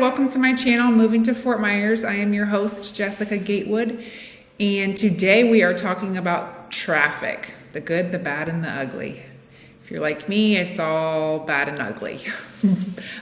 welcome to my channel, Moving to Fort Myers. I am your host, Jessica Gatewood, and today we are talking about traffic, the good, the bad, and the ugly. If you're like me, it's all bad and ugly.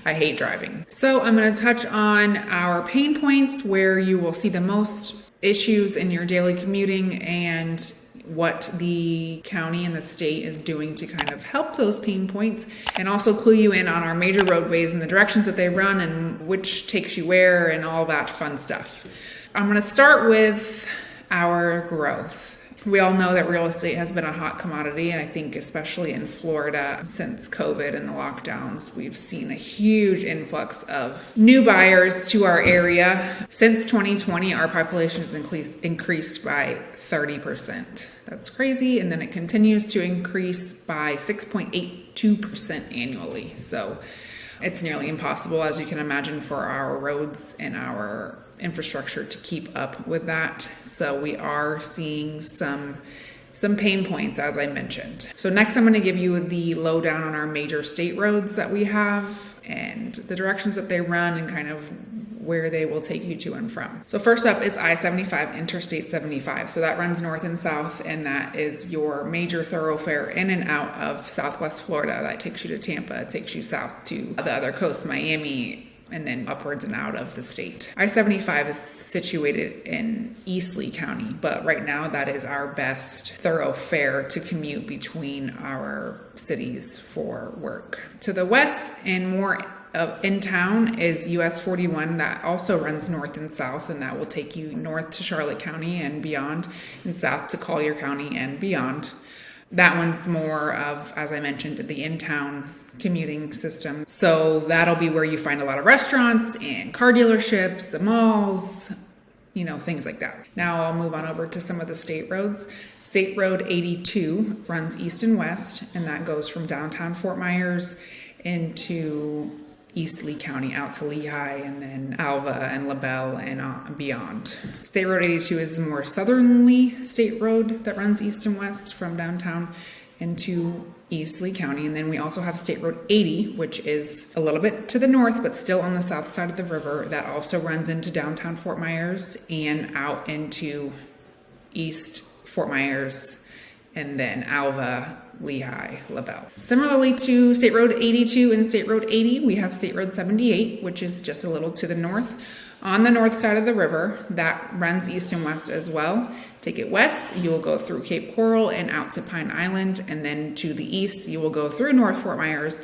I hate driving. So I'm going to touch on our pain points, where you will see the most issues in your daily commuting, and what the county and the state is doing to kind of help those pain points, and also clue you in on our major roadways and the directions that they run and which takes you where and all that fun stuff. I'm going to start with our growth. We all know that real estate has been a hot commodity, and I think especially in Florida since COVID and the lockdowns, we've seen a huge influx of new buyers to our area. Since 2020, our population has increased by 30%. That's crazy. And then it continues to increase by 6.82% annually. So it's nearly impossible, as you can imagine, for our roads and our infrastructure to keep up with that. So we are seeing some pain points, as I mentioned. So next I'm going to give you the lowdown on our major state roads that we have and the directions that they run and kind of where they will take you to and from. So first up is I-75, Interstate 75. So that runs north and south, and that is your major thoroughfare in and out of Southwest Florida. That takes you to Tampa, it takes you south to the other coast, Miami, and then upwards and out of the state. I-75 is situated in East Lee County, but right now that is our best thoroughfare to commute between our cities for work. To the west and more in town is US 41, that also runs north and south, and that will take you north to Charlotte County and beyond, and south to Collier County and beyond. That one's more of, as I mentioned, the in-town commuting system. So that'll be where you find a lot of restaurants and car dealerships, the malls, things like that. Now I'll move on over to some of the state roads. State Road 82 runs east and west, and that goes from downtown Fort Myers into East Lee County out to Lehigh, and then Alva and LaBelle and beyond. State Road 82 is the more southerly state road that runs east and west from downtown into East Lee County. And then we also have State Road 80, which is a little bit to the north, but still on the south side of the river. That also runs into downtown Fort Myers and out into East Fort Myers, and then Alva, Lehigh, LaBelle. Similarly to State Road 82 and State Road 80, we have State Road 78, which is just a little to the north. On the north side of the river, that runs east and west as well. Take it west, you will go through Cape Coral and out to Pine Island, and then to the east, you will go through North Fort Myers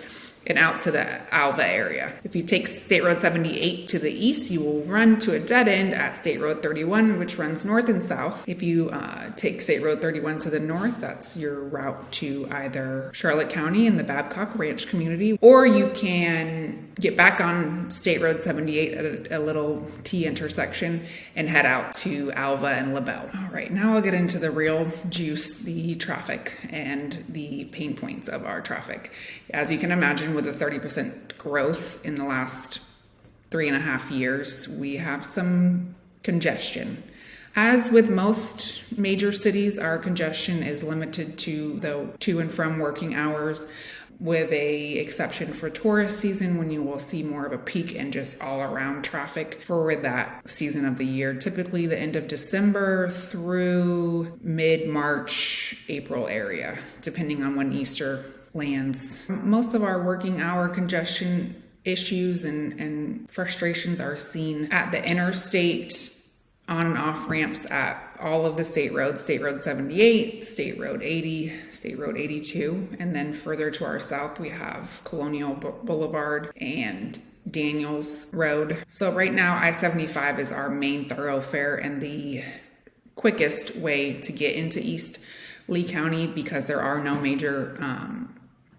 and out to the Alva area. If you take State Road 78 to the east, you will run to a dead end at State Road 31, which runs north and south. If you take State Road 31 to the north, that's your route to either Charlotte County and the Babcock Ranch community, or you can get back on State Road 78 at a little T intersection and head out to Alva and LaBelle. All right, now I'll get into the real juice, the traffic and the pain points of our traffic. As you can imagine, with a 30% growth in the last 3.5 years, we have some congestion. As with most major cities, our congestion is limited to the to and from working hours, with a exception for tourist season, when you will see more of a peak in just all around traffic for that season of the year, typically the end of December through mid-March, April area, depending on when Easter lands. Most of our working hour congestion issues and frustrations are seen at the interstate on and off ramps at all of the state roads, State Road 78, State Road 80, State Road 82, and then further to our south we have Colonial Boulevard and Daniels Road. So right now I-75 is our main thoroughfare and the quickest way to get into East Lee County, because there are no major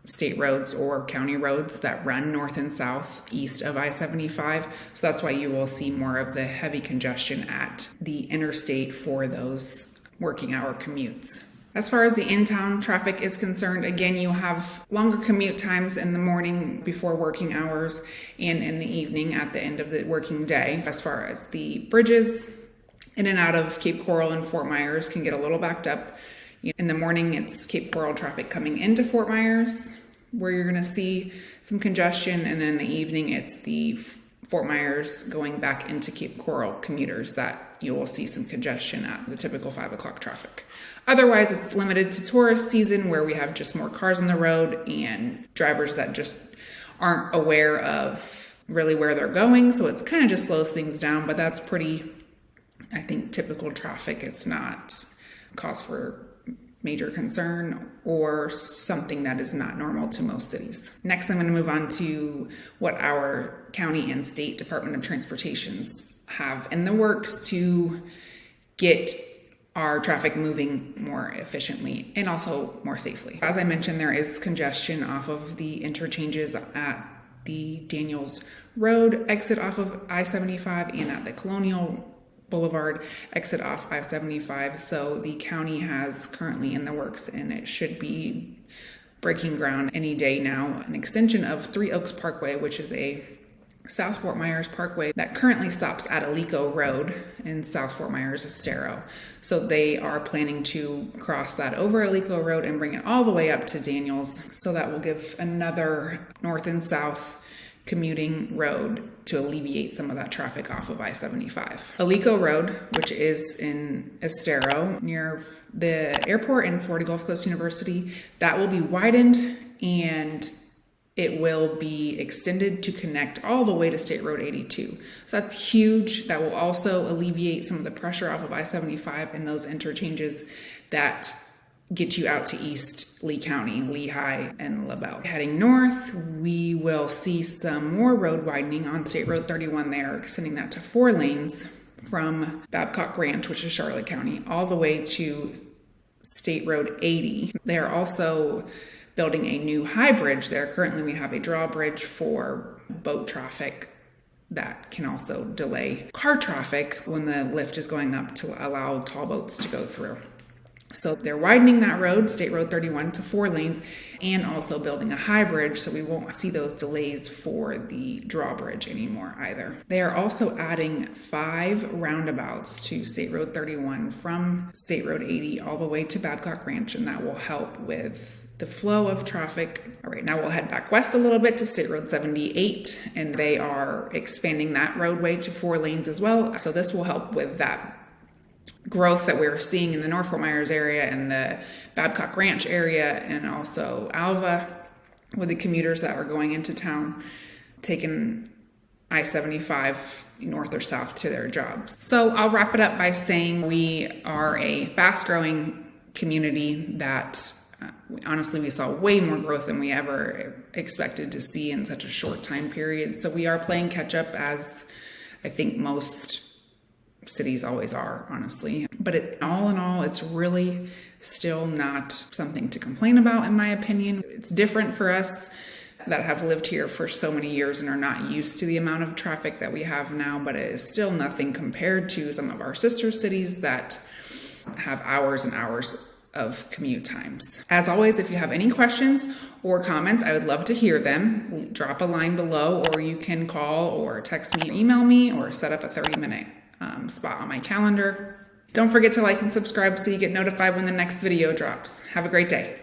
state roads or county roads that run north and south east of I-75. So that's why you will see more of the heavy congestion at the interstate for those working hour commutes. As far as the in-town traffic is concerned, again, you have longer commute times in the morning before working hours and in the evening at the end of the working day. As far as the bridges in and out of Cape Coral and Fort Myers can get a little backed up. In the morning, it's Cape Coral traffic coming into Fort Myers, where you're going to see some congestion, and in the evening, it's the Fort Myers going back into Cape Coral commuters that you will see some congestion at the typical 5 o'clock traffic. Otherwise, it's limited to tourist season where we have just more cars on the road and drivers that just aren't aware of really where they're going. So it's kind of just slows things down, but that's pretty, I think, typical traffic. It's not cause for major concern or something that is not normal to most cities. Next, I'm going to move on to what our county and state Department of Transportations have in the works to get our traffic moving more efficiently and also more safely. As I mentioned, there is congestion off of the interchanges at the Daniels Road exit off of I-75 and at the Colonial Boulevard exit off I-75. So the county has currently in the works, and it should be breaking ground any day now, an extension of Three Oaks Parkway, which is a South Fort Myers Parkway that currently stops at Alico Road in South Fort Myers, Estero. So they are planning to cross that over Alico Road and bring it all the way up to Daniels. So that will give another north and south commuting road to alleviate some of that traffic off of I-75. Alico Road, which is in Estero near the airport and Florida Gulf Coast University, that will be widened and it will be extended to connect all the way to State Road 82. So that's huge. That will also alleviate some of the pressure off of I-75 and those interchanges that get you out to East Lee County, Lehigh, and LaBelle. Heading north, we will see some more road widening on State Road 31 there, extending that to 4 lanes from Babcock Ranch, which is Charlotte County, all the way to State Road 80. They are also building a new high bridge there. Currently, we have a drawbridge for boat traffic that can also delay car traffic when the lift is going up to allow tall boats to go through. So they're widening that road, State Road 31, to 4 lanes, and also building a high bridge, so we won't see those delays for the drawbridge anymore either. They are also adding 5 roundabouts to State Road 31 from State Road 80 all the way to Babcock Ranch, and that will help with the flow of traffic. All right, now we'll head back west a little bit to State Road 78, and they are expanding that roadway to 4 lanes as well. So this will help with that growth that we're seeing in the North Fort Myers area and the Babcock Ranch area, and also Alva with the commuters that are going into town, taking I-75 north or south to their jobs. So I'll wrap it up by saying we are a fast-growing community that honestly, we saw way more growth than we ever expected to see in such a short time period. So we are playing catch up, as I think most cities always are, honestly. But all in all, it's really still not something to complain about, in my opinion. It's different for us that have lived here for so many years and are not used to the amount of traffic that we have now, but it is still nothing compared to some of our sister cities that have hours and hours of commute times. As always, if you have any questions or comments, I would love to hear them. Drop a line below, or you can call or text me, email me, or set up a 30-minute spot on my calendar. Don't forget to like and subscribe so you get notified when the next video drops. Have a great day.